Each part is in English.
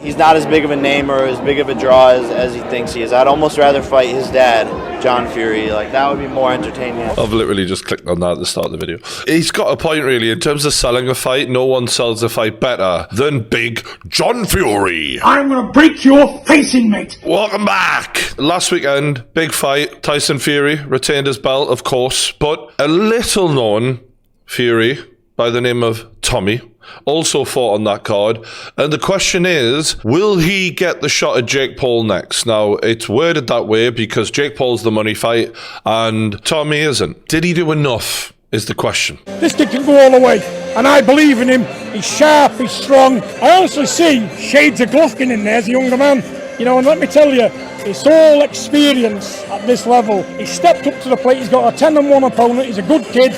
He's not as big of a name or as big of a draw as he thinks he is. I'd almost rather fight his dad, John Fury. Like, that would be more entertaining. I've literally just clicked on that at the start of the video. He's got a point, really. In terms of selling a fight, no one sells a fight better than Big John Fury. I'm going to break your facing, mate. Welcome back. Last weekend, big fight. Tyson Fury retained his belt, of course, but a little known Fury by the name of Tommy also fought on that card. And the question is, will he get the shot at Jake Paul next? Now, it's worded that way because Jake Paul's the money fight and Tommy isn't. Did he do enough is the question. This kid can go all the way, and I believe in him. He's sharp, he's strong. I honestly see shades of Golovkin in there as a younger man. You know, and let me tell you, it's all experience at this level. He's stepped up to the plate. He's got a 10-1 opponent. He's a good kid.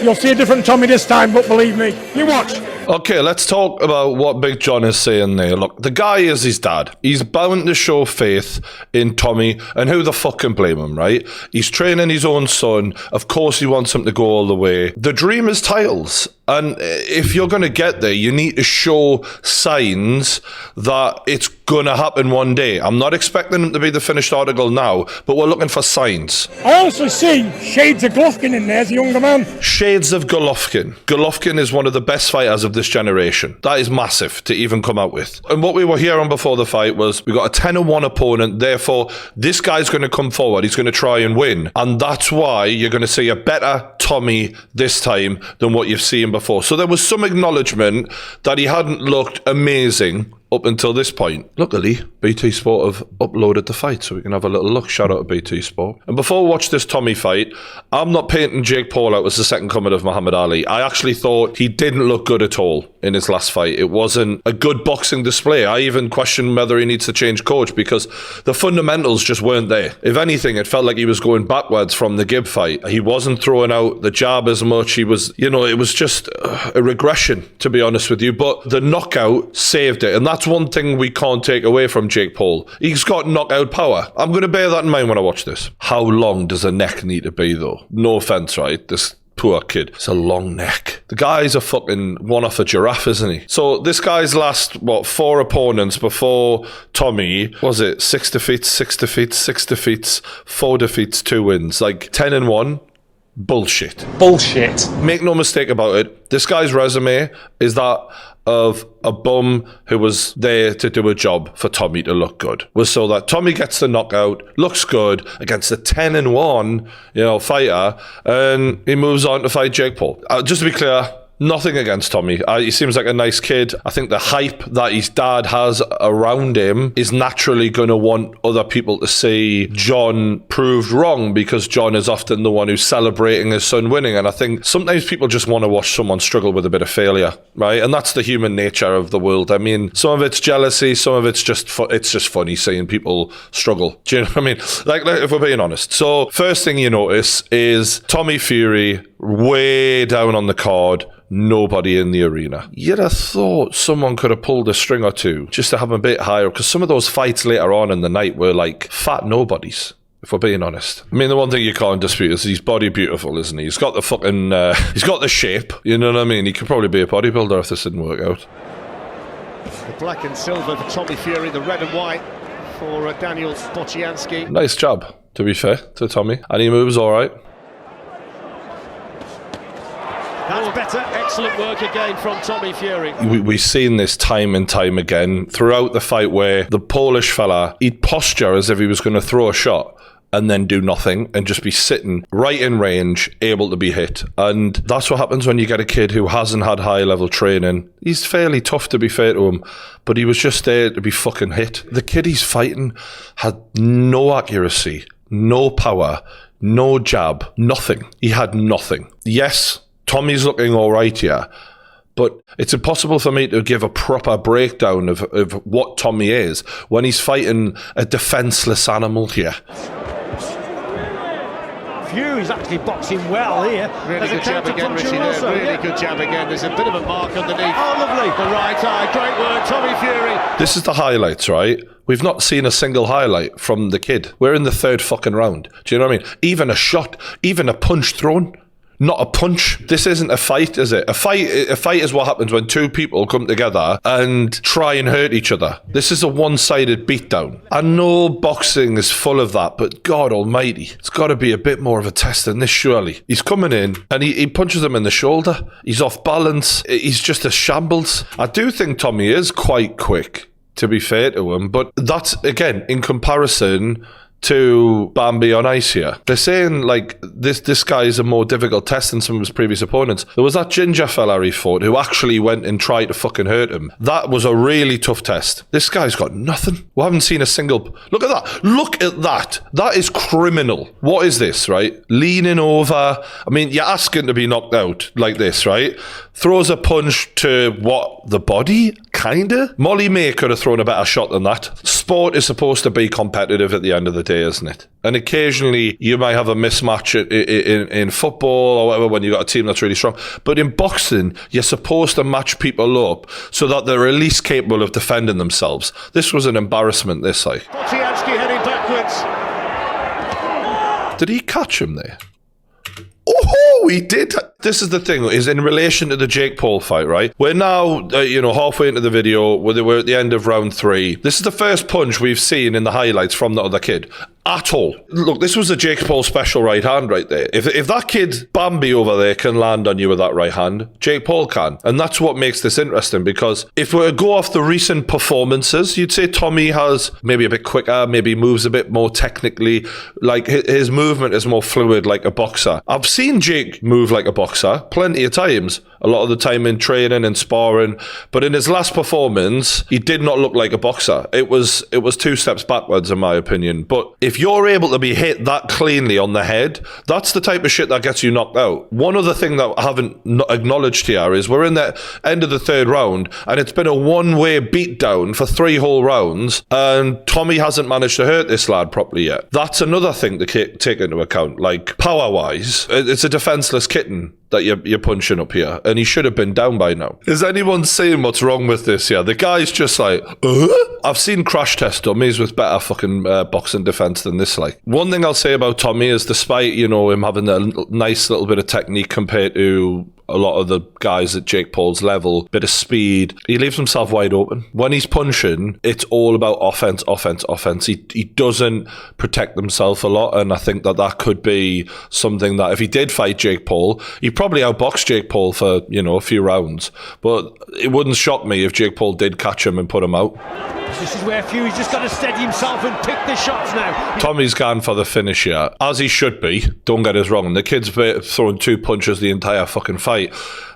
You'll see a different Tommy this time, but believe me, you watch. Okay, let's talk about what Big John is saying there. Look, the guy is his dad. He's bound to show faith in Tommy, and who the fuck can blame him, right? He's training his own son. Of course he wants him to go all the way. The dream is titles. And if you're going to get there, you need to show signs that it's going to happen one day. I'm not expecting him to be the finished article now, but we're looking for signs. I honestly see shades of Golovkin in there as a younger man. Shades of Golovkin. Golovkin is one of the best fighters of this generation. That is massive to even come out with. And what we were hearing before the fight was we got a 10-1 opponent, therefore this guy's going to come forward. He's going to try and win. And that's why you're going to see a better Tommy this time than what you've seen before. So there was some acknowledgement that he hadn't looked amazing up until this point. Luckily, BT Sport have uploaded the fight so we can have a little look. Shout out to BT Sport. And before we watch this Tommy fight, I'm not painting Jake Paul out as the second coming of Muhammad Ali. I actually thought he didn't look good at all in his last fight. It wasn't a good boxing display. I even questioned whether he needs to change coach because the fundamentals just weren't there. If anything, it felt like he was going backwards from the Gibb fight. He wasn't throwing out the jab as much. He was, you know, it was just a regression, to be honest with you. But the knockout saved it. And that's one thing we can't take away from Jake Paul. He's got knockout power. I'm going to bear that in mind when I watch this. How long does a neck need to be, though? No offense, right? This poor kid. It's a long neck. The guy's a fucking one off a giraffe, isn't he? So this guy's last, 4 opponents before Tommy, was it 6 defeats, 6 defeats, 6 defeats, 4 defeats, 2 wins. Like 10-1. Bullshit. Make no mistake about it. This guy's resume is that of a bum who was there to do a job for Tommy to look good. Was so that Tommy gets the knockout, looks good against a 10-1, fighter, and he moves on to fight Jake Paul. Just to be clear, nothing against Tommy. He seems like a nice kid. I think the hype that his dad has around him is naturally going to want other people to see John proved wrong because John is often the one who's celebrating his son winning. And I think sometimes people just want to watch someone struggle with a bit of failure, right? And that's the human nature of the world. I mean, some of it's jealousy, some of it's just it's just funny seeing people struggle. Do you know what I mean? Like if we're being honest. So first thing you notice is Tommy Fury way down on the card. Nobody in the arena. You'd have thought someone could have pulled a string or two just to have him a bit higher, because some of those fights later on in the night were like fat nobodies, if we're being honest. I mean, the one thing you can't dispute is he's body beautiful, isn't he? He's got the fucking, he's got the shape, you know what I mean? He could probably be a bodybuilder if this didn't work out. The black and silver for Tommy Fury, the red and white for Daniel Bocianski. Nice job, to be fair, to Tommy. And he moves all right. That's better. Excellent work again from Tommy Fury. We've seen this time and time again throughout the fight where the Polish fella, he'd posture as if he was going to throw a shot and then do nothing and just be sitting right in range, able to be hit. And that's what happens when you get a kid who hasn't had high-level training. He's fairly tough, to be fair to him, but he was just there to be fucking hit. The kid he's fighting had no accuracy, no power, no jab, nothing. He had nothing. Yes, Tommy's looking all right here, but it's impossible for me to give a proper breakdown of what Tommy is when he's fighting a defenseless animal here. Fury's actually boxing well here. Really good jab again, Richie. Really good jab again. There's a bit of a mark underneath. Oh, lovely. The right eye. Great work, Tommy Fury. This is the highlights, right? We've not seen a single highlight from the kid. We're in the 3rd fucking round. Do you know what I mean? Even a shot, even a punch thrown. not a punch. This isn't a fight, is it? A fight is what happens when two people come together and try and hurt each other. This is a one-sided beatdown. I know boxing is full of that, but God almighty, it's got to be a bit more of a test than this, surely. He's coming in and he punches him in the shoulder. He's off balance. He's just a shambles. I do think Tommy is quite quick, to be fair to him, but that's, again, in comparison to Bambi on ice here. They're saying, like, this guy is a more difficult test than some of his previous opponents. There was that ginger fella he fought who actually went and tried to fucking hurt him. That was a really tough test. This guy's got nothing. We haven't seen a single... Look at that. Look at that. That is criminal. What is this, right? Leaning over. I mean, you're asking to be knocked out like this, right? Throws a punch to, what, the body? Kinda? Molly-Mae could have thrown a better shot than that. Sport is supposed to be competitive at the end of the day, isn't it? And occasionally you might have a mismatch in football or whatever when you've got a team that's really strong. But in boxing, you're supposed to match people up so that they're at least capable of defending themselves. This was an embarrassment, this side. Bocianski heading backwards. Did he catch him there? Oh, he did. This is the thing, is in relation to the Jake Paul fight, right? We're now, halfway into the video. We're at the end of round 3. This is the first punch we've seen in the highlights from the other kid. At all. Look, this was a Jake Paul special right hand right there. If that kid Bambi over there can land on you with that right hand, Jake Paul can. And that's what makes this interesting, because if we were to go off the recent performances, you'd say Tommy has maybe a bit quicker, maybe moves a bit more technically, like his movement is more fluid like a boxer. I've seen Jake move like a boxer plenty of times, a lot of the time in training and sparring, but in his last performance, he did not look like a boxer. It was 2 steps backwards in my opinion. But if you're able to be hit that cleanly on the head, that's the type of shit that gets you knocked out. One other thing that I haven't acknowledged here is we're in the end of the 3rd round and it's been a one-way beatdown for 3 whole rounds and Tommy hasn't managed to hurt this lad properly yet. That's another thing to take into account. Like, power-wise, it's a defenseless kitten that you're punching up here, and he should have been down by now. Is anyone saying what's wrong with this here? The guy's just like, I've seen crash test dummies with better fucking boxing defense than this. Like, one thing I'll say about Tommy is, despite, him having a nice little bit of technique compared to a lot of the guys at Jake Paul's level, bit of speed, he leaves himself wide open. When he's punching, it's all about offense. He doesn't protect himself a lot, and I think that could be something that if he did fight Jake Paul, he probably outboxed Jake Paul for, a few rounds. But it wouldn't shock me if Jake Paul did catch him and put him out. This is where Fury's just got to steady himself and pick the shots now. Tommy's gone for the finish here, as he should be. Don't get us wrong. The kid's throwing 2 punches the entire fucking fight.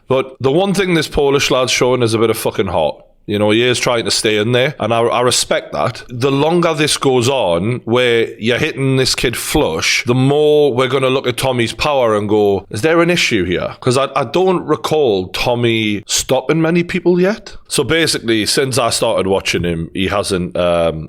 But the one thing this Polish lad's showing is a bit of fucking heart. He is trying to stay in there, and I respect that. The longer this goes on, where you're hitting this kid flush, the more we're going to look at Tommy's power and go, is there an issue here? Because I don't recall Tommy stopping many people yet. So basically, since I started watching him, he hasn't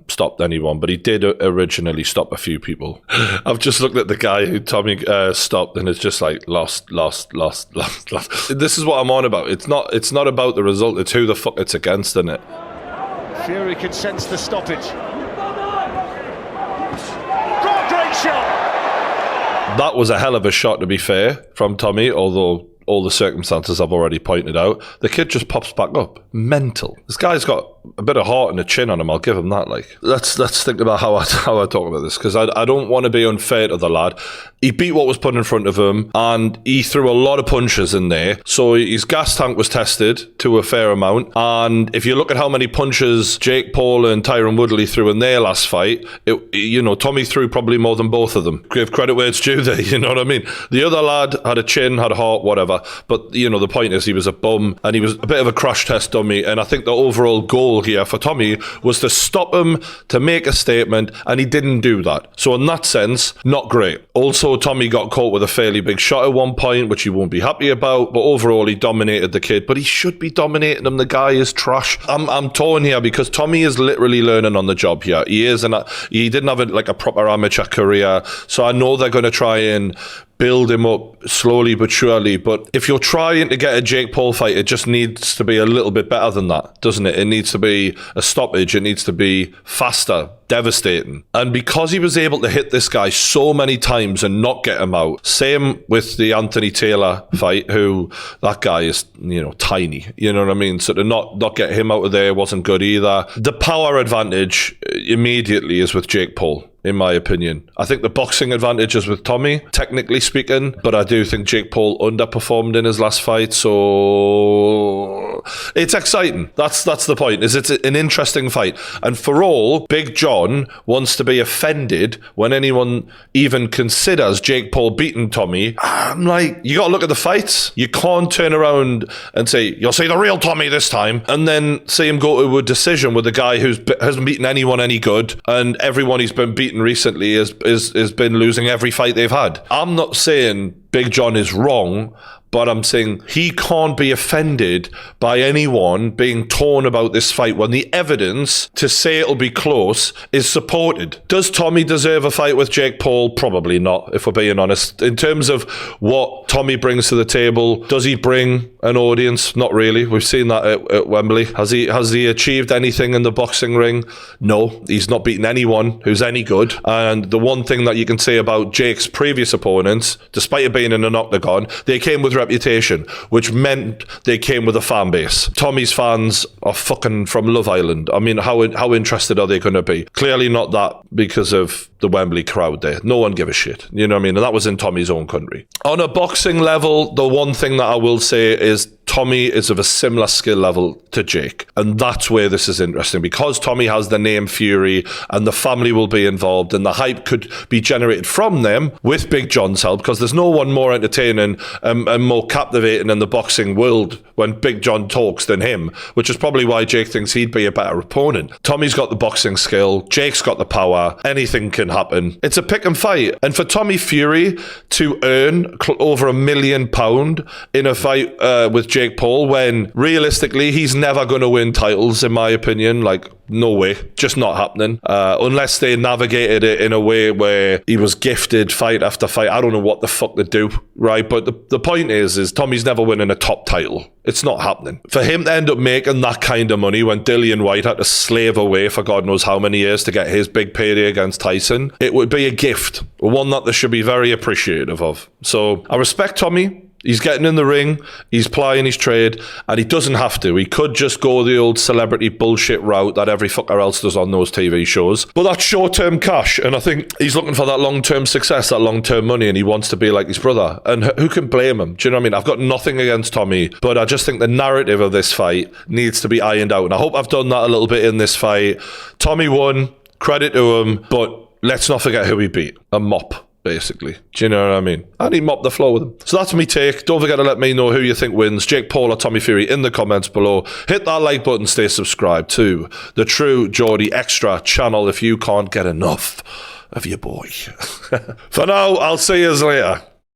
stopped anyone, but he did originally stop a few people. I've just looked at the guy who Tommy stopped, and it's just like, lost. This is what I'm on about. It's not about the result, it's who the fuck it's against. In it. Fury can sense the stoppage. Great shot! That was a hell of a shot, to be fair, from Tommy, although all the circumstances I've already pointed out. The kid just pops back up. Mental. This guy's got a bit of heart and a chin on him, I'll give him that. Like, let's think about how I talk about this, because I don't want to be unfair to the lad. He beat what was put in front of him, and he threw a lot of punches in there, so his gas tank was tested to a fair amount. And if you look at how many punches Jake Paul and Tyron Woodley threw in their last fight, Tommy threw probably more than both of them. Give credit where it's due there, you know what I mean? The other lad had a chin, had a heart, whatever, but the point is he was a bum, and he was a bit of a crash test dummy. And I think the overall goal here for Tommy was to stop him, to make a statement, and he didn't do that. So in that sense, not great. Also, Tommy got caught with a fairly big shot at one point, which he won't be happy about, but overall he dominated the kid. But he should be dominating him. The guy is trash. I'm torn here, because Tommy is literally learning on the job here. He is, and he didn't have a proper amateur career, so I know they're going to try and build him up slowly but surely. But if you're trying to get a Jake Paul fight, it just needs to be a little bit better than that, doesn't it? It needs to be a stoppage. It needs to be faster devastating. And because he was able to hit this guy so many times and not get him out, same with the Anthony Taylor fight, who that guy is, tiny, you know what I mean? So to not get him out of there wasn't good either. The power advantage immediately is with Jake Paul, in my opinion. I think the boxing advantage is with Tommy, technically speaking, but I do think Jake Paul underperformed in his last fight, so it's exciting. That's the point, is it's an interesting fight. And for all, Big John wants to be offended when anyone even considers Jake Paul beating Tommy. I'm like, you got to look at the fights. You can't turn around and say, you'll see the real Tommy this time, and then see him go to a decision with a guy who hasn't beaten anyone any good, and everyone he's been beaten recently has been losing every fight they've had. I'm not saying Big John is wrong, but I'm saying he can't be offended by anyone being torn about this fight when the evidence to say it'll be close is supported. Does Tommy deserve a fight with Jake Paul? Probably not, if we're being honest. In terms of what Tommy brings to the table, does he bring an audience? Not really. We've seen that at Wembley. Has he achieved anything in the boxing ring? No, he's not beaten anyone who's any good. And the one thing that you can say about Jake's previous opponents, despite it being in an octagon, they came with reputation, which meant they came with a fan base. Tommy's fans are fucking from Love Island. I mean, how interested are they going to be? Clearly not that, because of the Wembley crowd there. No one give a shit. You know what I mean? And that was in Tommy's own country. On a boxing level, the one thing that I will say is Tommy is of a similar skill level to Jake. And that's where this is interesting, because Tommy has the name Fury and the family will be involved and the hype could be generated from them with Big John's help, because there's no one more entertaining and more captivating in the boxing world when Big John talks than him, which is probably why Jake thinks he'd be a better opponent. Tommy's got the boxing skill. Jake's got the power. Anything can happen. It's a pick and fight. And for Tommy Fury to earn over £1 million in a fight with Jake Paul, when realistically he's never going to win titles, in my opinion, like, no way, just not happening, unless they navigated it in a way where he was gifted fight after fight. I don't know what the fuck they do, right? But the point is Tommy's never winning a top title. It's not happening. For him to end up making that kind of money when Dillian White had to slave away for God knows how many years to get his big payday against Tyson, it would be a gift, one that they should be very appreciative of. So I respect Tommy. He's getting in the ring, he's plying his trade, and he doesn't have to. He could just go the old celebrity bullshit route that every fucker else does on those TV shows. But that's short-term cash, and I think he's looking for that long-term success, that long-term money, and he wants to be like his brother. And who can blame him? Do you know what I mean? I've got nothing against Tommy, but I just think the narrative of this fight needs to be ironed out, and I hope I've done that a little bit in this fight. Tommy won, credit to him, but let's not forget who he beat. A mop, basically. Do you know what I mean? And he mopped the floor with him. So that's me take. Don't forget to let me know who you think wins, Jake Paul or Tommy Fury, in the comments below. Hit that like button, stay subscribed to the True Geordie Extra channel if you can't get enough of your boy. For now, I'll see you later.